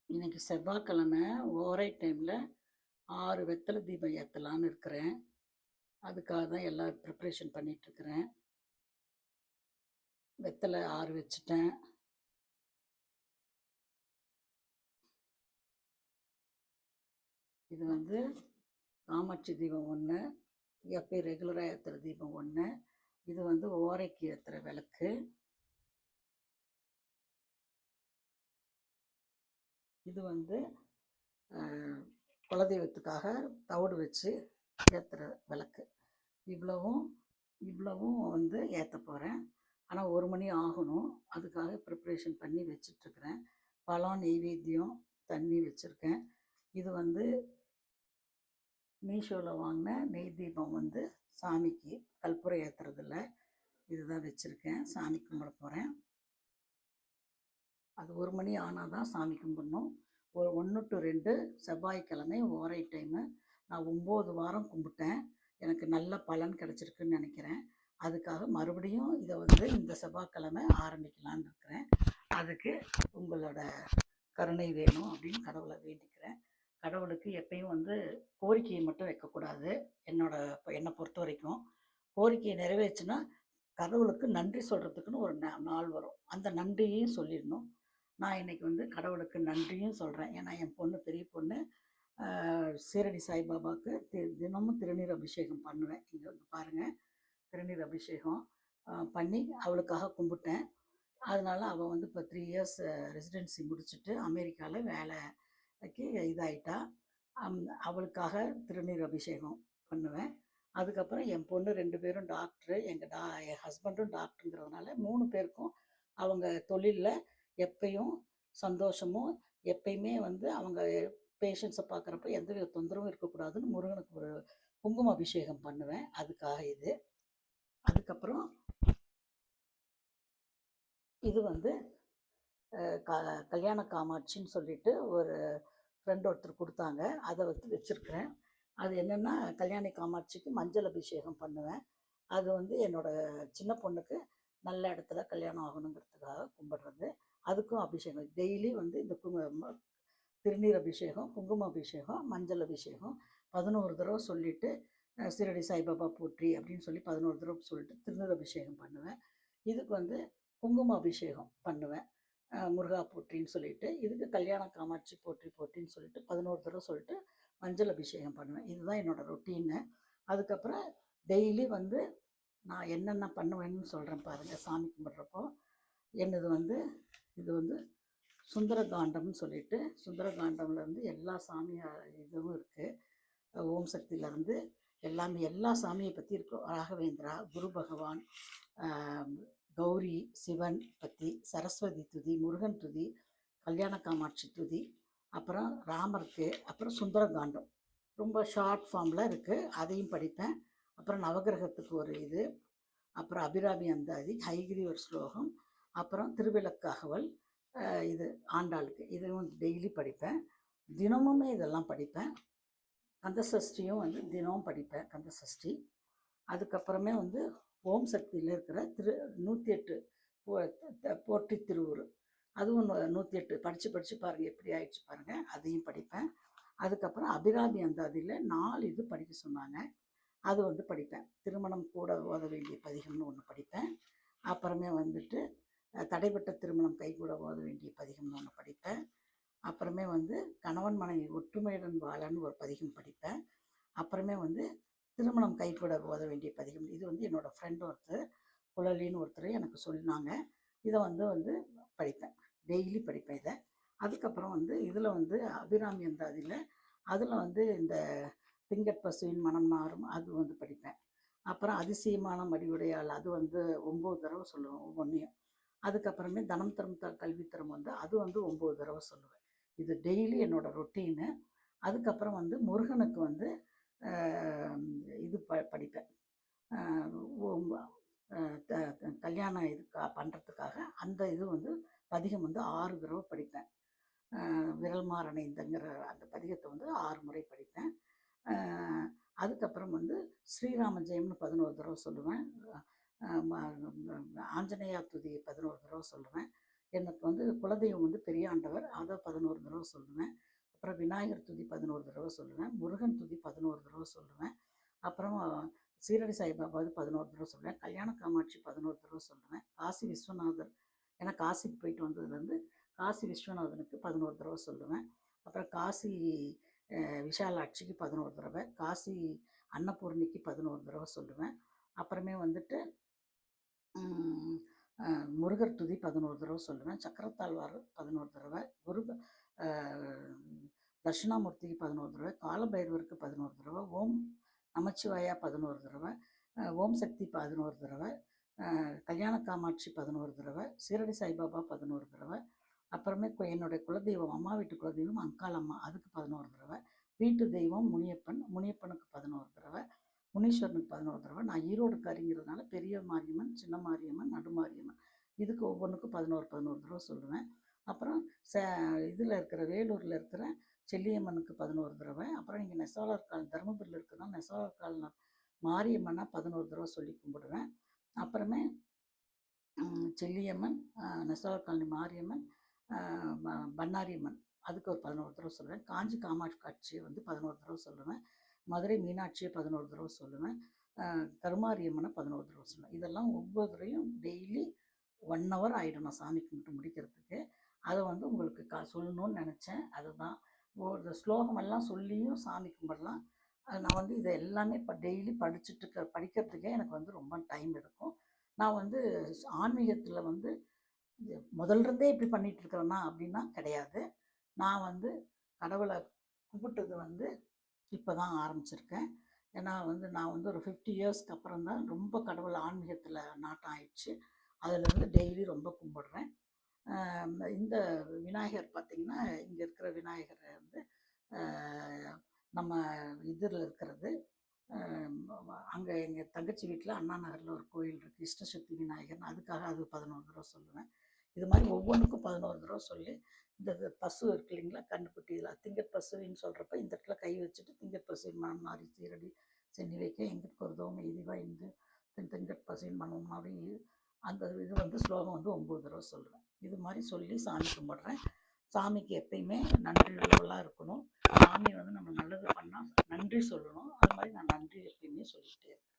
இன்னைக்கு செவ்வாய்க்கிழமை ஓரை டைமில் 6 வெத்தலை தீபம் ஏற்றலான்னு இருக்கிறேன். அதுக்காக தான் எல்லாம் ப்ரிப்ரேஷன் பண்ணிகிட்ருக்கிறேன். வெத்தலை 6 வச்சுட்டேன். இது வந்து காமாட்சி தீபம் ஒன்று, எப்பயும் ரெகுலராக ஏற்றுற தீபம் ஒன்று. இது வந்து ஓரைக்கு ஏற்றுற விளக்கு. இது வந்து குலதெய்வத்துக்காக தவிடு வச்சு ஏற்றுற விளக்கு. இவ்வளவும் வந்து ஏற்ற போகிறேன். ஆனால் 1 மணி ஆகணும். அதுக்காக ப்ரிப்ரேஷன் பண்ணி வச்சிட்ருக்கிறேன். பழம், நெய்வேத்தியம், தண்ணி வச்சுருக்கேன். இது வந்து மீஷோவில் வாங்கின நெய் தீபம் வந்து சாமிக்கு கற்பூரம் ஏற்றுறதில்ல. இதுதான் வச்சுருக்கேன். சாமி கும்பிட போகிறேன். அது 1 மணி ஆனால் தான் சாமி கும்பிடணும். ஒரு 1 to 2 செவ்வாய்க்கிழமை ஓரை டைமு. நான் 9 வாரம் கும்பிட்டேன். எனக்கு நல்ல பலன் கிடச்சிருக்குன்னு நினைக்கிறேன். அதுக்காக மறுபடியும் இதை வந்து இந்த செவ்வாய்க்கிழமை ஆரம்பிக்கலான்னு இருக்கிறேன். அதுக்கு உங்களோட கருணை வேணும் அப்படின்னு கடவுளை வேண்டிக்கிறேன். கடவுளுக்கு எப்பயும் வந்து கோரிக்கையை மட்டும் வைக்கக்கூடாது. என்னை பொறுத்த வரைக்கும் கோரிக்கையை நிறைவேற்றுனா கடவுளுக்கு நன்றி சொல்கிறதுக்குன்னு ஒரு நாள் வரும். அந்த நன்றியையும் சொல்லிடணும். நான் இன்றைக்கி வந்து கடவுளுக்கு நன்றியும் சொல்கிறேன். ஏன்னா என் பொண்ணு, பெரிய பொண்ணு, சீரடி சாய்பாபாவுக்கு தினமும் திருநீர் அபிஷேகம் பண்ணுவேன். இங்கே வந்து பாருங்கள், திருநீர் அபிஷேகம் பண்ணி அவளுக்காக கும்பிட்டேன். அதனால் அவள் வந்து இப்போ 3 இயர்ஸ் ரெசிடென்சி முடிச்சுட்டு அமெரிக்காவில் வேலைக்கு இதாகிட்டா. அவளுக்காக திருநீர் அபிஷேகம் பண்ணுவேன். அதுக்கப்புறம் என் பொண்ணு 2 பேரும் டாக்டரு, என் ஹஸ்பண்டும் டாக்டருங்கிறதுனால 3 பேருக்கும் அவங்க தொழிலில் எப்பயும் சந்தோஷமும், எப்பயுமே வந்து அவங்க பேஷண்ட்ஸை பார்க்குறப்ப எந்தவித தொந்தரவும் இருக்கக்கூடாதுன்னு முருகனுக்கு ஒரு குங்கும அபிஷேகம் பண்ணுவேன். அதுக்காக இது. அதுக்கப்புறம் இது வந்து கல்யாண காமாட்சின்னு சொல்லிட்டு ஒரு ஃப்ரெண்ட் ஒருத்தர் கொடுத்தாங்க. அதை வந்து வச்சுருக்கிறேன். அது என்னென்னா, கல்யாணி காமாட்சிக்கு மஞ்சள் அபிஷேகம் பண்ணுவேன். அது வந்து என்னோடய சின்ன பொண்ணுக்கு நல்ல இடத்துல கல்யாணம் ஆகணுங்கிறதுக்காக கும்பிட்றது. அதுக்கும் அபிஷேகம் டெய்லி வந்து இந்த திருநீர் அபிஷேகம், குங்கும அபிஷேகம், மஞ்சள் அபிஷேகம் 11 தடவை சொல்லிவிட்டு சீரடி சாய்பாபா போற்றி அப்படின்னு சொல்லி 11 தடவை சொல்லிட்டு திருநீர் அபிஷேகம் பண்ணுவேன். இதுக்கு வந்து குங்கும அபிஷேகம் பண்ணுவேன், முருகா போற்றின்னு சொல்லிட்டு. இதுக்கு கல்யாண காமாட்சி போற்றி போற்றின்னு சொல்லிட்டு 11 தடவை சொல்லிட்டு மஞ்சள் அபிஷேகம் பண்ணுவேன். இதுதான் என்னோடய ரொட்டீனு. அதுக்கப்புறம் டெய்லி வந்து நான் என்னென்ன பண்ணுவேன்னு சொல்கிறேன் பாருங்கள். சாமி கும்பிட்றப்போ என்னது வந்து இது வந்து சுந்தரகாண்டம்னு சொல்லிட்டு, சுந்தரகாண்டம்லேருந்து எல்லா இதுவும் இருக்குது. ஓம் சக்தியிலேருந்து எல்லாமே எல்லா சாமியை பற்றி இருக்கும். ராகவேந்திரா, குரு பகவான், கௌரி, சிவன் பற்றி, சரஸ்வதி துதி, முருகன் துதி, கல்யாண காமாட்சி துதி, அப்புறம் ராமருக்கு, அப்புறம் சுந்தரகாண்டம் ரொம்ப ஷார்ட் ஃபார்மில் இருக்குது. அதையும் படிப்பேன். அப்புறம் நவகிரகத்துக்கு ஒரு இது, அப்புறம் அபிராமி அந்தாதி, ஹைகிரீவர் ஸ்லோகம், அப்புறம் திருவிளக்காகவல், இது ஆண்டாளுக்கு, இதுவும் டெய்லி படிப்பேன். தினமுமே இதெல்லாம் படிப்பேன். கந்தசஷ்டியும் வந்து தினமும் படிப்பேன், கந்தசஷ்டி. அதுக்கப்புறமே வந்து ஓம் சக்தியில் இருக்கிற 108 போற்றி திருவுரு, அதுவும் 108 படித்து பாருங்கள் எப்படி ஆயிடுச்சு பாருங்கள். அதையும் படிப்பேன். அதுக்கப்புறம் அபிராமி அந்தாதியில் 4 இது படிக்க சொன்னாங்க. அது வந்து படிப்பேன். திருமணம் கூட ஓத வேண்டிய பதிகம்னு ஒன்று படிப்பேன். அப்புறமே வந்துட்டு தடைப்பட்ட திருமணம் கைகூட ஓத வேண்டிய பதிகம்னு ஒன்று படிப்பேன். அப்புறமே வந்து கணவன் மனைவி ஒற்றுமையுடன் வாழன்னு ஒரு பதிகம் படிப்பேன். அப்புறமே வந்து திருமணம் கைகூட ஓத வேண்டிய பதிகம், இது வந்து என்னோடய ஃப்ரெண்டு ஒருத்தர், குழலின்னு ஒருத்தர் எனக்கு சொன்னாங்க. இதை வந்து படிப்பேன், டெய்லி படிப்பேன் இதை. அதுக்கப்புறம் வந்து இதில் வந்து அபிராமி அந்தாதியில் அதில் வந்து இந்த திங்கட்பசுவின் மனம் நாரும் அது வந்து படிப்பேன். அப்புறம் அதிசயமான மடிவுடையாள், அது வந்து 9 தடவை சொல்லுவேன் ஒவ்வொன்றையும். அதுக்கப்புறமே தனம் தரும் கல்வித்தரம் வந்து அது வந்து 9 தடவை சொல்லுவேன். இது டெய்லி என்னோடய ரொட்டீனு. அதுக்கப்புறம் வந்து முருகனுக்கு வந்து இது படிப்பேன். கல்யாணம் இது பண்ணுறதுக்காக அந்த இது வந்து பதிகம் வந்து 6 தடவை படிப்பேன். விரல் மாறனைந்தங்கிற அந்த பதிகத்தை வந்து 6 முறை படிப்பேன். அதுக்கப்புறம் வந்து ஸ்ரீராம ஜெயம்னு 11 தடவை சொல்லுவேன். ஆஞ்சநேயா துதியை 11 தடவை சொல்லுவேன். எனக்கு வந்து குலதெய்வம் வந்து பெரியாண்டவர், அதை 11 தடவை சொல்லுவேன். அப்புறம் விநாயகர் துதி 11 தடவை சொல்லுவேன். முருகன் துதி 11 தடவை சொல்லுவேன். அப்புறம் சீரடி சாய்பாபாவுக்கு 11 தடவை சொல்லுவேன். கல்யாண காமாட்சி 11 தடவை சொல்லுவேன். காசி விஸ்வநாதர், ஏன்னா காசிக்கு போயிட்டு வந்ததுலேருந்து காசி விஸ்வநாதனுக்கு 11 தடவை சொல்லுவேன். அப்புறம் காசி விஷாலாட்சிக்கு 11 தடவை, காசி அன்னபூர்ணிக்கு 11 தடவை சொல்லுவேன். அப்புறமே வந்துட்டு முருகர் துதி 11 தடவை சொல்லுவேன். சக்கரத்தாழ்வார் 11 தடவை, தட்சிணாமூர்த்திக்கு 11 தடவை, காலபைரவருக்கு 11 தடவை, ஓம் நமச்சிவாயா 11 தடவை, ஓம் சக்தி 11 தடவை, கல்யாண காமாட்சி 11 தடவை, சீரடி சாய்பாபா 11 தடவை, அப்புறமே என்னுடைய குலதெய்வம், அம்மா வீட்டு குலதெய்வம் அங்காளம்மா, அதுக்கு 11 தடவை, வீட்டு தெய்வம் முனியப்பனுக்கு 11 தடவை, முனீஸ்வரனுக்கு 11 தடவை. நான் ஈரோடுக்காரிங்கிறதுனால பெரிய மாரியம்மன், சின்ன மாரியம்மன், நடு மாரியம்மன், இதுக்கு ஒவ்வொன்றுக்கும் 11 தடவை சொல்லுவேன். அப்புறம் இதில் இருக்கிற வேலூரில் இருக்கிற செல்லியம்மனுக்கு 11 தடவை, அப்புறம் இங்கே நெசவாளர்கால் தருமபுரியில் இருக்கிறதா நெசவாளர்கால் மாரியம்மனை 11 தடவை சொல்லி கும்பிடுவேன். அப்புறமே செல்லியம்மன், நெசவாளர்காலனி மாரியம்மன், பண்ணாரியம்மன், அதுக்கு ஒரு 11 தடவை சொல்லுவேன். காஞ்சி காமாட்சியை வந்து 11 தடவை சொல்லுவேன். மதுரை மீனாட்சியை 11 தடவை சொல்லுவேன். கருமாரியம்மனை 11 தடவை சொல்லுவேன். இதெல்லாம் ஒவ்வொரு தடவையும் டெய்லி 1 hour ஆகிடும் நான் சாமி கும்பிட்டு முடிக்கிறதுக்கு. அதை வந்து உங்களுக்கு சொல்லணும்னு நினச்சேன். அதுதான் ஒரு ஸ்லோகமெல்லாம் சொல்லியும் சாமி கும்பிடலாம். நான் வந்து இதை எல்லாமே இப்போ டெய்லி படிக்கிறதுக்கே எனக்கு வந்து ரொம்ப டைம் எடுக்கும். நான் வந்து ஆன்மீகத்தில் வந்து முதல்ல இப்படி பண்ணிகிட்டு இருக்கிறேன்னா அப்படின்னா கிடையாது. நான் வந்து கடவுளை கும்பிட்டது வந்து இப்போ தான் ஆரம்பிச்சிருக்கேன். ஏன்னா வந்து நான் வந்து ஒரு 50 இயர்ஸ்க்கு அப்புறம் தான் ரொம்ப கடவுள் ஆன்மீகத்தில் நாட்டம் ஆயிடுச்சு. அதிலேருந்து டெய்லி ரொம்ப கும்பிடுறேன். இந்த விநாயகர் பார்த்திங்கன்னா, இங்கே இருக்கிற விநாயகரை வந்து நம்ம இதில் இருக்கிறது, அங்கே எங்கள் தங்கச்சி வீட்டில் அண்ணா நகரில் ஒரு கோயில் இருக்குது, இஷ்டசக்தி விநாயகர்னு, அதுக்காக அது 11 தடவை சொல்லுவேன். இது மாதிரி ஒவ்வொன்றுக்கும் 11 தடவை சொல்லி, இந்த பசு இருக்கு இல்லைங்களா, கண்ணுக்குட்டி, இதில் திங்கட் பசுவின்னு சொல்கிறப்ப இந்த இடத்துல கை வச்சுட்டு திங்கட் பசுவின் மனம் மாறி சீரடி சென்னி வைக்க எங்கிட்டு பொறுத்தவங்க இதுவா இந்து திங்கட் பசுவின் மனம் மாறி, அந்த இது வந்து ஸ்லோகம் வந்து 9 தடவை சொல்லுவேன். இது மாதிரி சொல்லி சாமி கும்பிட்றேன். சாமிக்கு எப்பயுமே நன்றி உள்ளவர்களாக இருக்கணும். சாமி வந்து நம்ம நல்லது பண்ணால் நன்றி சொல்லணும். அது மாதிரி நான் நன்றி எப்பயுமே சொல்லிகிட்டே இருக்கேன்.